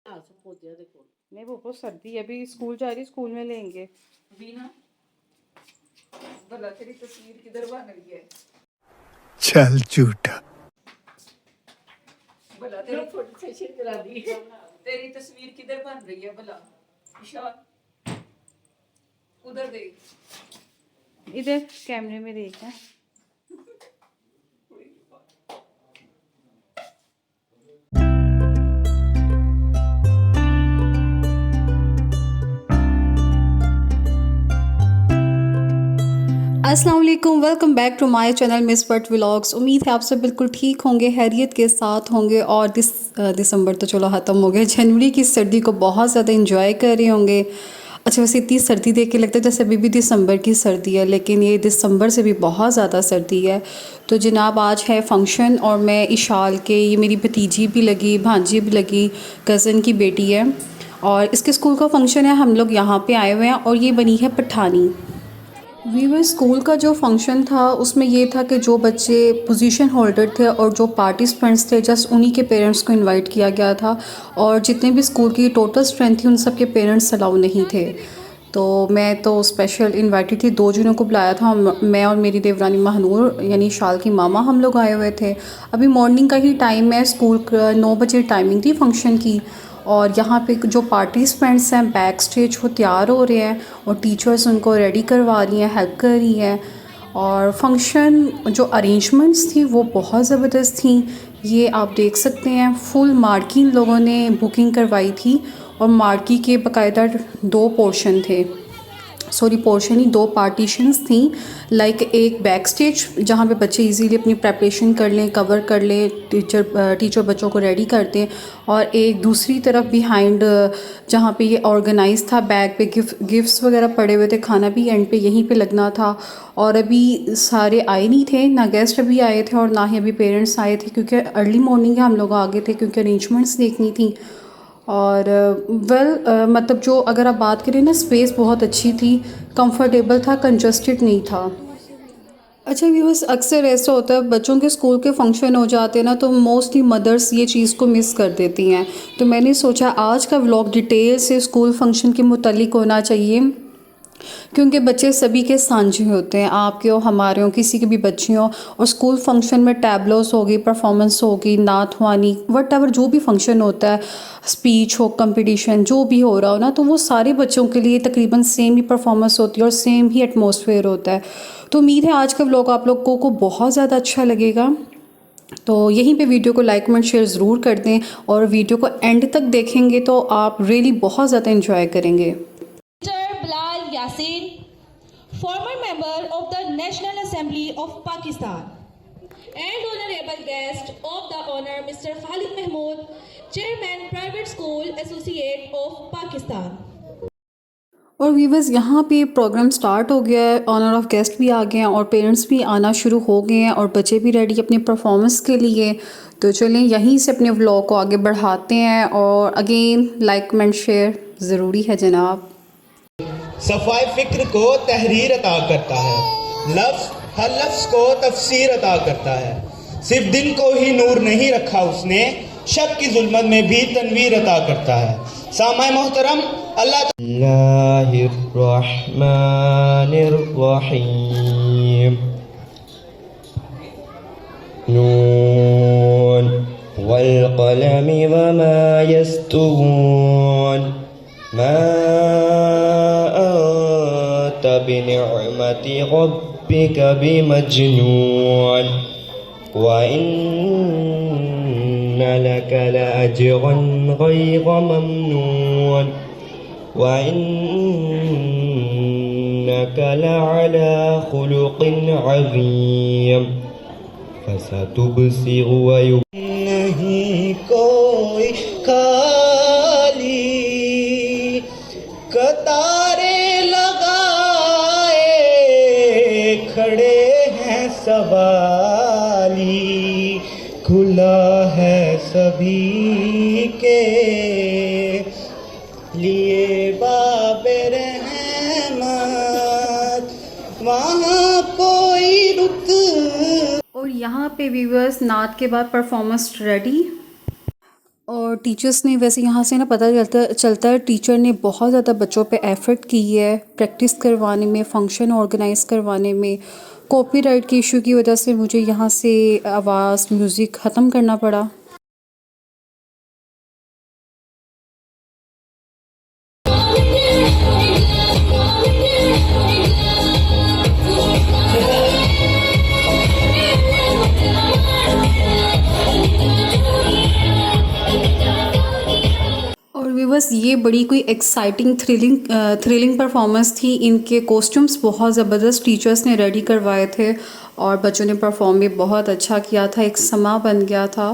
नहीं वो बहुत सर्दी है, अभी स्कूल जा रही, स्कूल में लेंगे। बीना भला तेरी तस्वीर किधर बन रही है? चल झूठा। भला तेरी फोटो सेशन करा दी। तेरी तस्वीर किधर बन रही है भला? ईशान उधर देख, इधर कैमरे में देखना। अस्सलाम वालेकुम, welcome back to my channel miss Butt vlogs. उम्मीद है आप सब बिल्कुल ठीक होंगे, खैरियत के साथ होंगे। और दिसंबर तो चलो ख़त्म हो गया, जनवरी की सर्दी को बहुत ज़्यादा इंजॉय कर रहे होंगे। अच्छा, वैसे इतनी सर्दी देख के लगता है जैसे अभी भी दिसंबर की सर्दी है, लेकिन ये दिसंबर से भी बहुत ज़्यादा सर्दी है। तो जनाब आज है फंक्शन और मैं इशाल के, ये मेरी भतीजी भी लगी, भांजी भी लगी, कज़न की बेटी है और इसके स्कूल का फंक्शन है। हम लोग यहाँ पे आए हुए हैं और ये बनी है पठानी। वीवर स्कूल का जो फंक्शन था उसमें ये था कि जो बच्चे पोजीशन होल्डर थे और जो पार्टिसिपेंट्स थे जस्ट उन्हीं के पेरेंट्स को इनवाइट किया गया था, और जितने भी स्कूल की टोटल स्ट्रेंथ थी उन सब के पेरेंट्स अलाउ नहीं थे। तो मैं तो स्पेशल इनवाइटेड थी, 2 जनों को बुलाया था। मैं और मेरी देवरानी महानूर यानी शाल की मामा हम लोग आए हुए थे। अभी मॉर्निंग का ही टाइम है, स्कूल 9 बजे टाइमिंग थी फंक्शन की। और यहाँ पे जो पार्टिसिपेंट्स हैं बैक स्टेज वो तैयार हो रहे हैं और टीचर्स उनको रेडी करवा रही हैं, हेल्प कर रही हैं। और फंक्शन जो अरेंजमेंट्स थी वो बहुत ज़बरदस्त थी। ये आप देख सकते हैं, फुल मार्की लोगों ने बुकिंग करवाई थी और मार्की के बाकायदा 2 पोर्शन थे, पोर्शन ही 2 पार्टीशंस थी। लाइक एक बैक स्टेज जहाँ पे बच्चे इजीली अपनी प्रेपरेशन कर लें, कवर कर लें, टीचर बच्चों को रेडी करते हैं, और एक दूसरी तरफ बिहाइंड जहाँ पे ये ऑर्गेनाइज था, बैग पे गिफ्ट्स वगैरह पड़े हुए थे, खाना भी एंड पे यहीं पे लगना था। और अभी सारे आए नहीं थे, ना गेस्ट अभी आए थे और ना ही अभी पेरेंट्स आए थे, क्योंकि अर्ली मॉर्निंग हम लोग आ गए थे क्योंकि अरेंजमेंट्स देखनी थी। और मतलब जो अगर आप बात करें ना, स्पेस बहुत अच्छी थी, कंफर्टेबल था, कंजस्टेड नहीं था। अच्छा व्यूअर्स, अक्सर ऐसा होता है बच्चों के स्कूल के फंक्शन हो जाते हैं ना, तो मोस्टली मदर्स ये चीज़ को मिस कर देती हैं। तो मैंने सोचा आज का व्लॉग डिटेल से स्कूल फंक्शन के मुतालिक होना चाहिए, क्योंकि बच्चे सभी के सांझे होते हैं, आपके हो, हमारे हो, किसी के भी बच्चे हो। और स्कूल फंक्शन में टैबलोस होगी, परफॉर्मेंस होगी, नात वानी, वट एवर जो भी फंक्शन होता है, स्पीच हो, कंपटीशन जो भी हो रहा हो ना, तो वो सारे बच्चों के लिए तकरीबन सेम ही परफॉर्मेंस होती है और सेम ही एटमॉस्फेयर होता है। तो उम्मीद है आज का व्लॉग आप लोगों को बहुत ज़्यादा अच्छा लगेगा। तो यहीं पे वीडियो को लाइक कमेंट शेयर ज़रूर कर दें, और वीडियो को एंड तक देखेंगे तो आप रियली बहुत ज़्यादा इंजॉय करेंगे। Yasin, former member of the National Assembly of Pakistan, and honorable guest of the honor Mr. Khalid Mahmood, Chairman Private School Associate of Pakistan। और वीवर्स यहाँ पे प्रोग्राम स्टार्ट हो गया है, ऑनर ऑफ गेस्ट भी आ गए हैं और पेरेंट्स भी आना शुरू हो गए हैं और बच्चे भी रेडी अपनी परफॉर्मेंस के लिए। तो चलें यहीं से अपने व्लॉग को आगे बढ़ाते हैं, और अगेन लाइक कमेंट शेयर ज़रूरी है जनाब। सफ़ाई फ़िक्र को तहरीर अता करता है, लफ्ज़ हर लफ्ज़ को तफसीर अता करता है। सिर्फ दिन को ही नूर नहीं रखा उसने, शब की जुल्मत में भी तनवीर अता करता है। सामाए मोहतरम, अल्लाहिर्रहमानिर्रहीम। नून वल क़लमि वमा यस्तुरून, मा बिनिअमति रब्बिक बिमजनून, व इन्न लक लअज्रन गैर ममनून, व इन्नक लअला खुलुक़िन अज़ीम, फसतुबसिरु व नहीं कोई खाली कतारे खड़े हैं सवाली, खुला है सभी के लिए बाबे रहमत, वहाँ कोई रुत। और यहाँ पे व्यूअर्स नात के बाद परफॉर्मेंस रेडी। और टीचर्स ने वैसे यहाँ से ना पता चलता है टीचर ने बहुत ज़्यादा बच्चों पे एफर्ट की है प्रैक्टिस करवाने में, फंक्शन ऑर्गेनाइज करवाने में। कॉपीराइट की इशू की वजह से मुझे यहाँ से आवाज़ म्यूज़िक ख़त्म करना पड़ा। और व्यूअर्स ये बड़ी कोई एक्साइटिंग थ्रिलिंग परफॉर्मेंस थी। इनके कॉस्ट्यूम्स बहुत ज़बरदस्त टीचर्स ने रेडी करवाए थे और बच्चों ने परफॉर्म भी बहुत अच्छा किया था, एक समा बन गया था।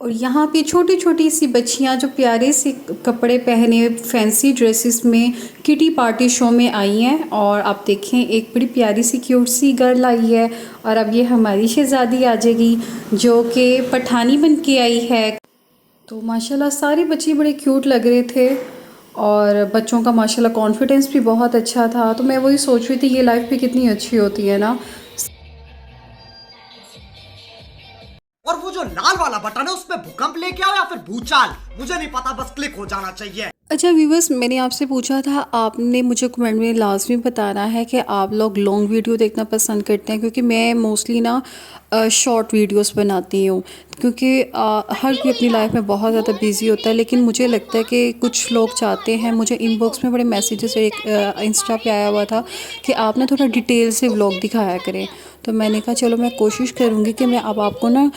और यहाँ पे छोटी छोटी सी बच्चियाँ जो प्यारे से कपड़े पहने फैंसी ड्रेसेस में किटी पार्टी शो में आई हैं। और आप देखें एक बड़ी प्यारी सी क्यूट सी गर्ल आई है और अब ये हमारी शहज़ादी आ जाएगी जो कि पठानी बन के आई है। तो माशाल्लाह सारे बच्चे बड़े क्यूट लग रहे थे और बच्चों का माशाल्लाह कॉन्फिडेंस भी बहुत अच्छा था। तो मैं वही सोच रही थी ये लाइफ भी कितनी अच्छी होती है ना। और वो जो लाल वाला बटन है उसमें भूकंप लेके आओ या फिर भूचाल, मुझे नहीं पता, बस क्लिक हो जाना चाहिए। अच्छा व्यूअर्स, मैंने आपसे पूछा था, आपने मुझे कमेंट में लाजमी बताना है कि आप लोग लॉन्ग वीडियो देखना पसंद करते हैं, क्योंकि मैं मोस्टली ना शॉर्ट वीडियोस बनाती हूँ, क्योंकि हर कोई अपनी लाइफ में बहुत ज़्यादा बिजी होता है। लेकिन मुझे लगता है कि कुछ लोग चाहते हैं, मुझे इनबॉक्स में बड़े मैसेजेस एक इंस्टा पे आया हुआ था कि आप ना थोड़ा डिटेल से व्लॉग दिखाया करें। तो मैंने कहा चलो मैं कोशिश करूँगी कि मैं अब आपको ना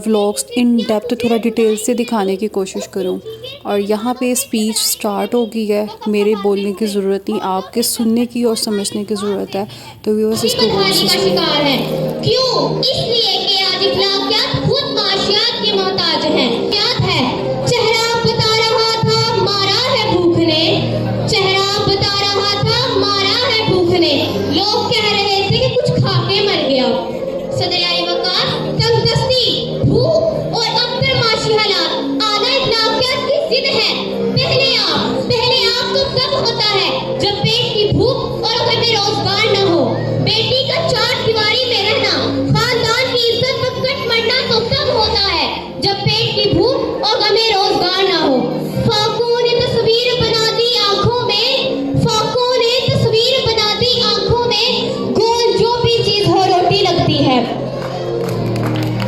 व्लॉग्स इन डेप्थ थोड़ा डिटेल से दिखाने की कोशिश करूँ। और यहाँ पे स्पीच स्टार्ट हो गई है, मेरे बोलने की ज़रूरत नहीं, आपके सुनने की और समझने की ज़रूरत है। तो व्यूअर्स इसको गौर से सुनिए। क्यों? इसलिए कि आज इखलाकियात खुद माशियात के मोहताज हैं। याद है चेहरा बता रहा था मारा है भूख ने, चेहरा बता रहा था मारा है भूख ने, लोग कह रहे थे कि कुछ खा के मर गया। सदर वकार तंगदस्ती भूख और अक्सर माशी हालात आला इखलाकियात की जिद है। पहले आप तो तब होता है जब पेट की भूख और घर में रोजगार न हो। बेटी का चार दीवारी में रहना, खानदान की इज्जत पर कट मरना तो तब होता है जब पेट की भूख और घर में रोजगार न हो। फाकों ने तस्वीर बना दी आंखों में, फाकों ने तस्वीर बना दी आंखों में, गोल जो भी चीज हो रोटी लगती है।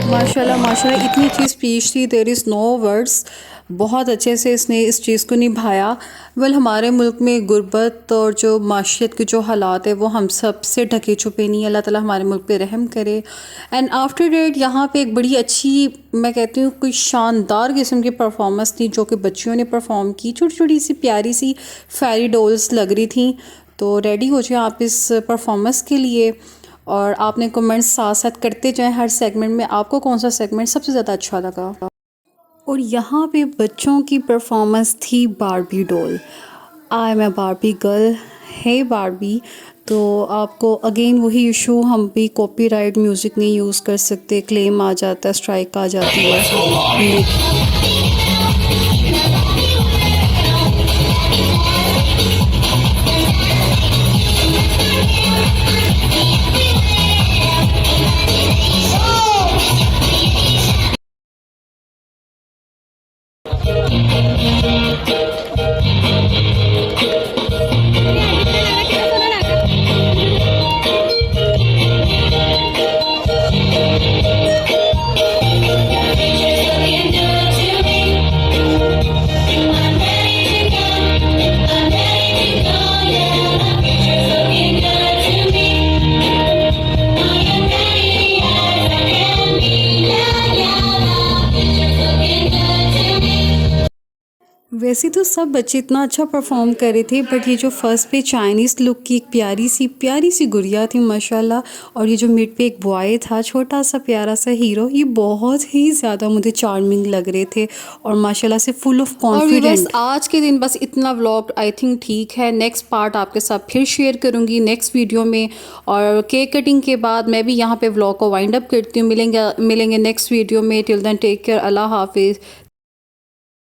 माशाल्लाह माशाल्लाह, इतनी अच्छी स्पीच थी, देयर इज़ नो वर्ड्स। बहुत अच्छे से इसने इस चीज़ को निभाया। वेल हमारे मुल्क में गुर्बत और जो माशियत के जो हालात है वो हम सब से ढके छुपे नहीं। अल्लाह ताला हमारे मुल्क पे रहम करे। एंड आफ्टर डेट यहाँ पे एक बड़ी अच्छी, मैं कहती हूँ कोई शानदार किस्म की परफॉर्मेंस थी जो कि बच्चियों ने परफॉर्म की। छोटी छोटी सी प्यारी सी फेरी डॉल्स लग रही थी। तो रेडी हो जाए आप इस परफॉर्मेंस के लिए और आपने कमेंट्स साथ साथ करते जाएँ हर सेगमेंट में, आपको कौन सा सेगमेंट सबसे ज़्यादा अच्छा लगा। और यहाँ पे बच्चों की परफॉर्मेंस थी Barbie doll, I am a Barbie girl, hey Barbie. तो आपको अगेन वही इशू, हम भी कॉपीराइट म्यूज़िक नहीं यूज़ कर सकते, क्लेम आ जाता है, स्ट्राइक आ जाती है। वैसे तो सब बच्चे इतना अच्छा परफॉर्म कर रहे थे, बट ये जो फर्स्ट पे चाइनीज़ लुक की एक प्यारी सी गुड़िया थी माशाल्लाह, और ये जो मिड पे एक बॉय था छोटा सा प्यारा सा हीरो, ये बहुत ही ज़्यादा मुझे चार्मिंग लग रहे थे और माशाल्लाह से फुल ऑफ कॉन्फिडेंस। आज के दिन बस इतना व्लॉग आई थिंक ठीक है। नेक्स्ट पार्ट आपके साथ फिर शेयर करूँगी नेक्स्ट वीडियो में। और केक कटिंग के बाद मैं भी यहाँ पर व्लॉग को वाइंड अप करती हूँ। मिलेंगे नेक्स्ट वीडियो में। टिल देन टेक केयर, अल्लाह हाफिज़।